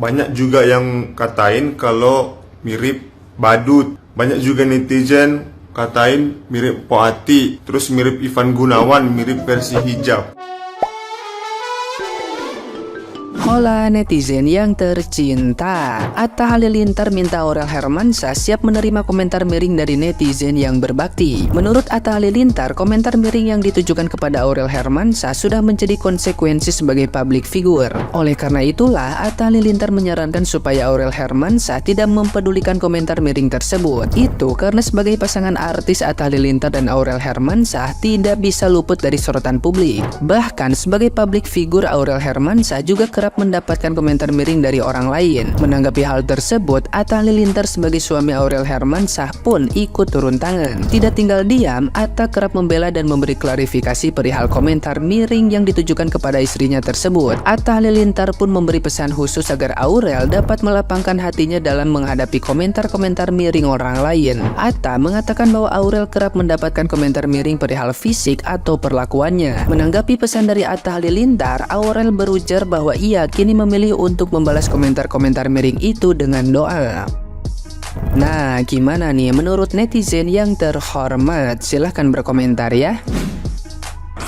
Banyak juga yang katain kalau mirip badut. Banyak juga netizen katain mirip Poati. Terus mirip Ivan Gunawan, mirip versi hijab. Hola netizen yang tercinta, Atta Halilintar minta Aurel Hermansyah siap menerima komentar miring dari netizen yang berbakti. Menurut Atta Halilintar, komentar miring yang ditujukan kepada Aurel Hermansyah sudah menjadi konsekuensi sebagai public figure. Oleh karena itulah, Atta Halilintar menyarankan supaya Aurel Hermansyah tidak mempedulikan komentar miring tersebut. Itu karena sebagai pasangan artis, Atta Halilintar dan Aurel Hermansyah tidak bisa luput dari sorotan publik. Bahkan sebagai public figure, Aurel Hermansyah juga kerap mendapatkan komentar miring dari orang lain. Menanggapi hal tersebut, Atta Halilintar sebagai suami Aurel Hermansyah pun ikut turun tangan. Tidak tinggal diam, Atta kerap membela dan memberi klarifikasi perihal komentar miring yang ditujukan kepada istrinya tersebut. Atta Halilintar pun memberi pesan khusus agar Aurel dapat melapangkan hatinya dalam menghadapi komentar-komentar miring orang lain. Atta mengatakan bahwa Aurel kerap mendapatkan komentar miring perihal fisik atau perlakuannya. Menanggapi pesan dari Atta Halilintar, Aurel berujar bahwa ia kini memilih untuk membalas komentar-komentar miring itu dengan doa. Nah, gimana nih menurut netizen yang terhormat? Silahkan berkomentar ya.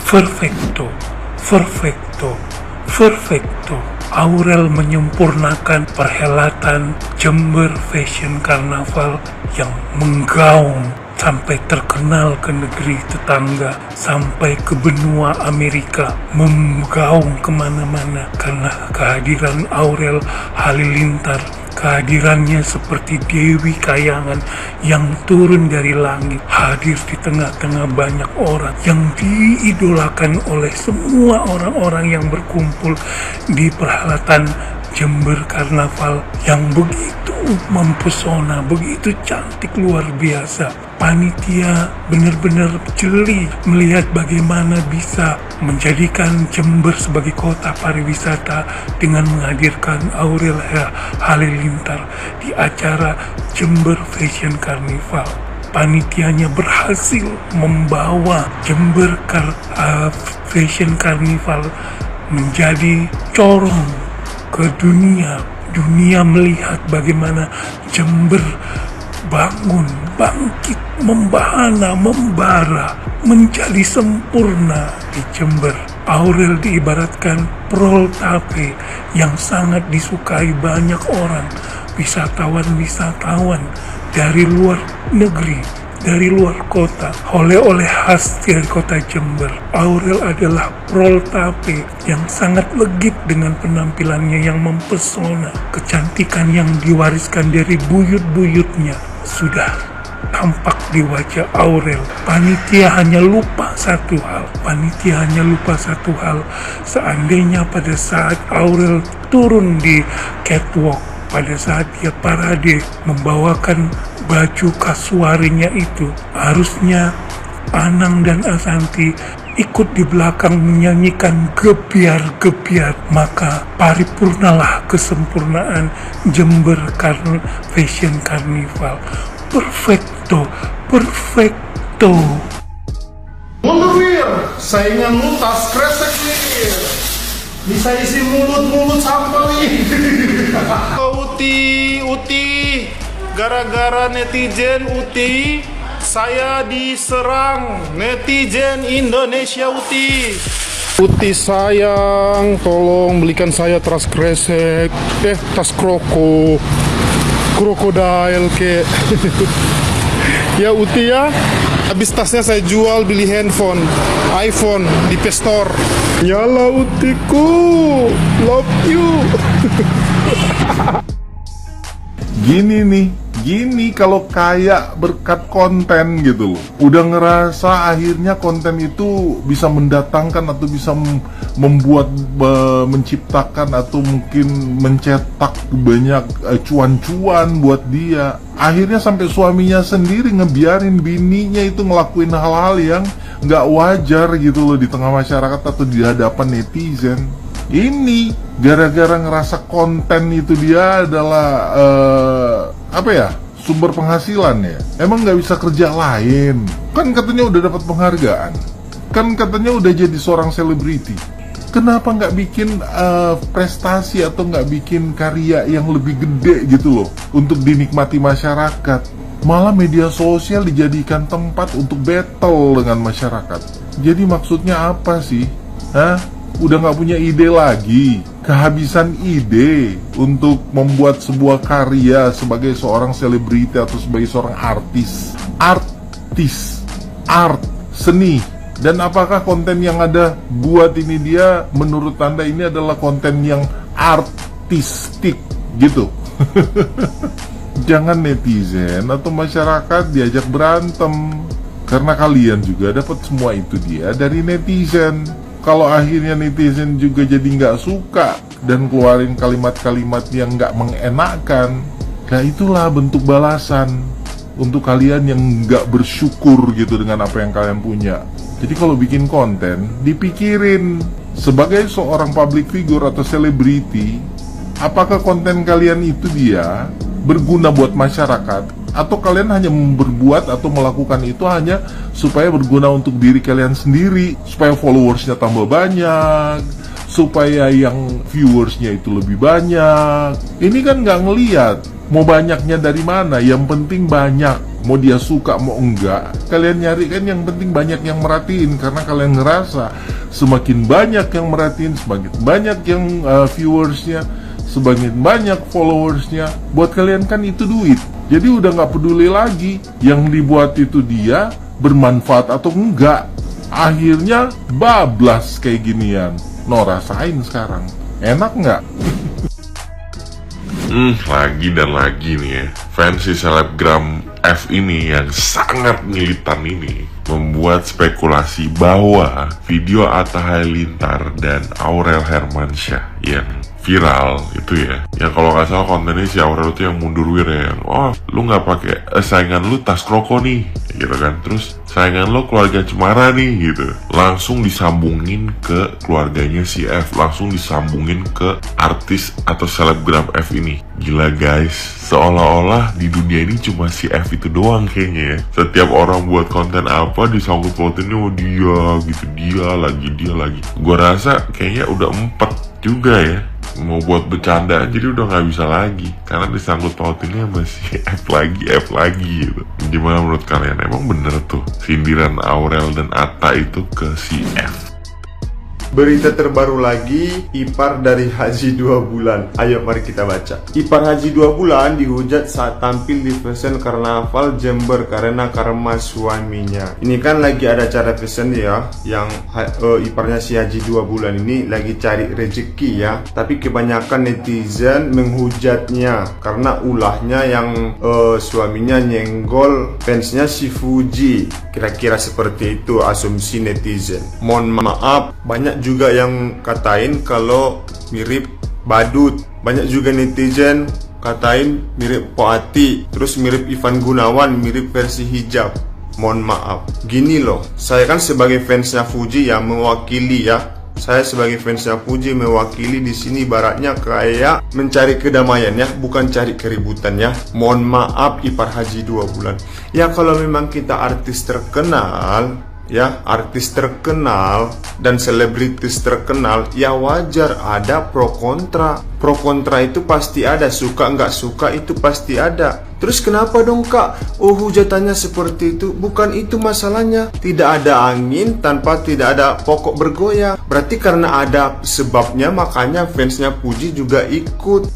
Perfecto, perfecto, perfecto. Aurel menyempurnakan perhelatan Jember Fashion Carnaval yang menggaung sampai terkenal ke negeri tetangga, sampai ke benua Amerika, menggaung kemana-mana karena kehadiran Aurel Halilintar. Kehadirannya seperti Dewi Kayangan yang turun dari langit, hadir di tengah-tengah banyak orang yang diidolakan oleh semua orang-orang yang berkumpul di perhelatan Jember Karnaval yang begitu mempesona, begitu cantik, luar biasa. Panitia benar-benar jeli melihat bagaimana bisa menjadikan Jember sebagai kota pariwisata dengan menghadirkan Aurel Halilintar di acara Jember Fashion Carnival. Panitianya berhasil membawa Jember Fashion Carnival menjadi corong ke dunia. Dunia melihat bagaimana Jember bangun, bangkit, membahana, membara, menjadi sempurna di Jember. Aurel diibaratkan prol tape yang sangat disukai banyak orang, wisatawan-wisatawan dari luar negeri, dari luar kota, oleh-oleh khas dari kota Jember. Aurel adalah prol tape yang sangat legit dengan penampilannya yang mempesona. Kecantikan yang diwariskan dari buyut-buyutnya sudah tampak di wajah Aurel. Panitia hanya lupa satu hal. Seandainya pada saat Aurel turun di catwalk, pada saat dia parade membawakan baju kasuarinya itu, harusnya Anang dan Asanti ikut di belakang menyanyikan gebiar-gebiar, maka paripurnalah kesempurnaan Jember Fashion Carnival. Perfecto, perfecto. Mundur Wir, saingan lu tas kresek Wir. Bisa isi mulut sampel nih. Uti, gara-gara netizen Uti, saya diserang netizen Indonesia Uti. Uti sayang, tolong belikan saya tas kresek, tas krokodil ke. Ya Uti ya, habis tasnya saya jual beli handphone, iPhone di Pestor. Yalah Utiku, love you. Gini kalau kayak berkat konten gitu loh. Udah ngerasa akhirnya konten itu bisa mendatangkan atau bisa membuat menciptakan atau mungkin mencetak banyak cuan-cuan buat dia. Akhirnya sampai suaminya sendiri ngebiarin bininya itu ngelakuin hal-hal yang nggak wajar gitu loh di tengah masyarakat atau di hadapan netizen. Ini gara-gara ngerasa konten itu dia adalah sumber penghasilan ya. Emang nggak bisa kerja lain? Kan katanya udah dapat penghargaan. Kan katanya udah jadi seorang selebriti. Kenapa nggak bikin prestasi atau nggak bikin karya yang lebih gede gitu loh untuk dinikmati masyarakat? Malah media sosial dijadikan tempat untuk battle dengan masyarakat. Jadi maksudnya apa sih? Hah? Udah nggak punya ide lagi, kehabisan ide untuk membuat sebuah karya sebagai seorang selebriti atau sebagai seorang art, seni. Dan apakah konten yang ada buat ini dia menurut Anda ini adalah konten yang artistik gitu? Jangan netizen atau masyarakat diajak berantem, karena kalian juga dapat semua itu dia dari netizen. Kalau akhirnya netizen juga jadi nggak suka dan keluarin kalimat-kalimat yang nggak mengenakan, nah itulah bentuk balasan untuk kalian yang nggak bersyukur gitu dengan apa yang kalian punya. Jadi kalau bikin konten, dipikirin sebagai seorang public figure atau selebriti, apakah konten kalian itu dia berguna buat masyarakat, atau kalian hanya berbuat atau melakukan itu hanya supaya berguna untuk diri kalian sendiri, supaya followersnya tambah banyak, supaya yang viewersnya itu lebih banyak. Ini kan nggak ngeliat mau banyaknya dari mana, yang penting banyak. Mau dia suka mau enggak, kalian nyari kan yang penting banyak yang merhatiin, karena kalian ngerasa semakin banyak yang merhatiin, semakin banyak yang viewersnya, semakin banyak followersnya, buat kalian kan itu duit. Jadi udah nggak peduli lagi yang dibuat itu dia bermanfaat atau enggak. Akhirnya bablas kayak ginian. No, rasain sekarang. Enak nggak? Lagi dan lagi nih ya, fans si selebgram F ini yang sangat militan ini membuat spekulasi bahwa video Atta Halilintar dan Aurel Hermansyah yang viral itu ya, yang kalau nggak salah kontennya si Aurel itu yang mundur wir ya, yang lu nggak pakai saingan lu tas kroko nih gitu kan, terus saingan lo keluarga Cemara nih gitu, langsung disambungin ke keluarganya si F, langsung disambungin ke artis atau selebgram F ini. Gila guys, seolah-olah di dunia ini cuma si F itu doang kayaknya ya. Setiap orang buat konten apa disangkut pautinnya dia gitu, dia lagi. Gua rasa kayaknya udah 4 juga ya mau buat bercanda, jadi udah nggak bisa lagi karena disangkut pautinnya masih F lagi gitu. Gimana menurut kalian? Emang bener tuh sindiran Aurel dan Atta itu ke si F? Berita terbaru lagi, ipar dari Haji 2 bulan. Ayo mari kita baca. Ipar Haji 2 bulan dihujat saat tampil di fashion karnaval Jember karena karma suaminya. Ini kan lagi ada acara fashion ya, yang iparnya si Haji 2 bulan ini lagi cari rezeki ya. Tapi kebanyakan netizen menghujatnya karena ulahnya yang suaminya nyenggol fansnya si Fuji. Kira-kira seperti itu asumsi netizen. Mohon maaf, banyak juga yang katain kalau mirip badut. Banyak juga netizen katain mirip Poati, terus mirip Ivan Gunawan, mirip versi hijab. Mohon maaf, gini loh, saya kan sebagai fansnya Fuji ya, mewakili ya. Saya sebagai fansnya Fuji mewakili di sini, baratnya kayak mencari kedamaian ya, bukan cari keributan ya. Mohon maaf ipar Haji 2 bulan. Ya kalau memang kita artis terkenal ya, artis terkenal dan selebritis terkenal, ya wajar ada pro kontra. Pro kontra itu pasti ada, suka nggak suka itu pasti ada. Terus kenapa dong kak? Hujatannya seperti itu. Bukan itu masalahnya. Tidak ada angin tanpa tidak ada pokok bergoyang. Berarti karena ada sebabnya, makanya fansnya Fuji juga ikut.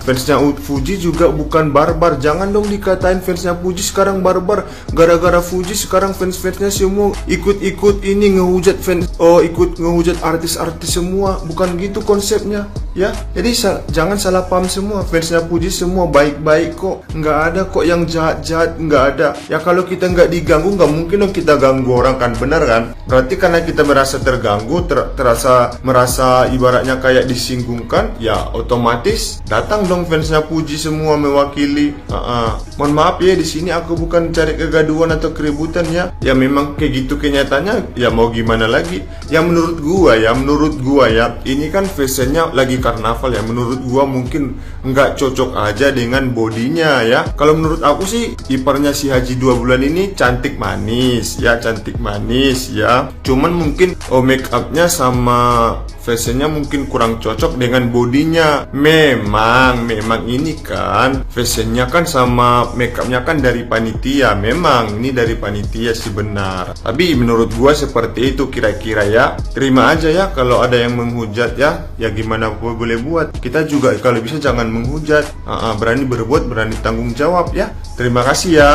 Fansnya Fuji juga bukan barbar. Jangan dong dikatain fansnya Fuji sekarang barbar. Gara-gara Fuji sekarang fans-fansnya semua ikut-ikut ini ngehujat fans. Ikut ngehujat artis-artis semua. Bukan gitu konsepnya ya. Jadi jangan salah paham semua. Fansnya Fuji semua baik-baik kok. Nggak ada kok yang jahat-jahat, nggak ada. Ya kalau kita nggak diganggu, nggak mungkin dong kita ganggu orang kan, benar kan? Berarti karena kita merasa terganggu, merasa ibaratnya kayak disinggungkan, ya otomatis datang dong fansnya Fuji semua mewakili. Mohon maaf ya, di sini aku bukan cari kegaduhan atau keributan ya. Ya memang kayak gitu kenyataannya, ya mau gimana lagi? Ya menurut gua ya, ini kan fashionnya lagi karnaval ya. Menurut gua mungkin nggak cocok aja dengan bodinya ya. Kalau menurut aku sih iparnya si Haji 2 bulan ini cantik manis ya. Cuman mungkin make upnya sama fashionnya mungkin kurang cocok dengan bodinya. Memang ini kan fashionnya kan sama makeupnya kan dari panitia. Memang ini dari panitia sih benar. Tapi menurut gua seperti itu kira-kira ya. Terima aja ya kalau ada yang menghujat ya. Ya gimana gua boleh buat. Kita juga kalau bisa jangan menghujat. Berani berbuat, berani tanggung jawab ya. Terima kasih ya.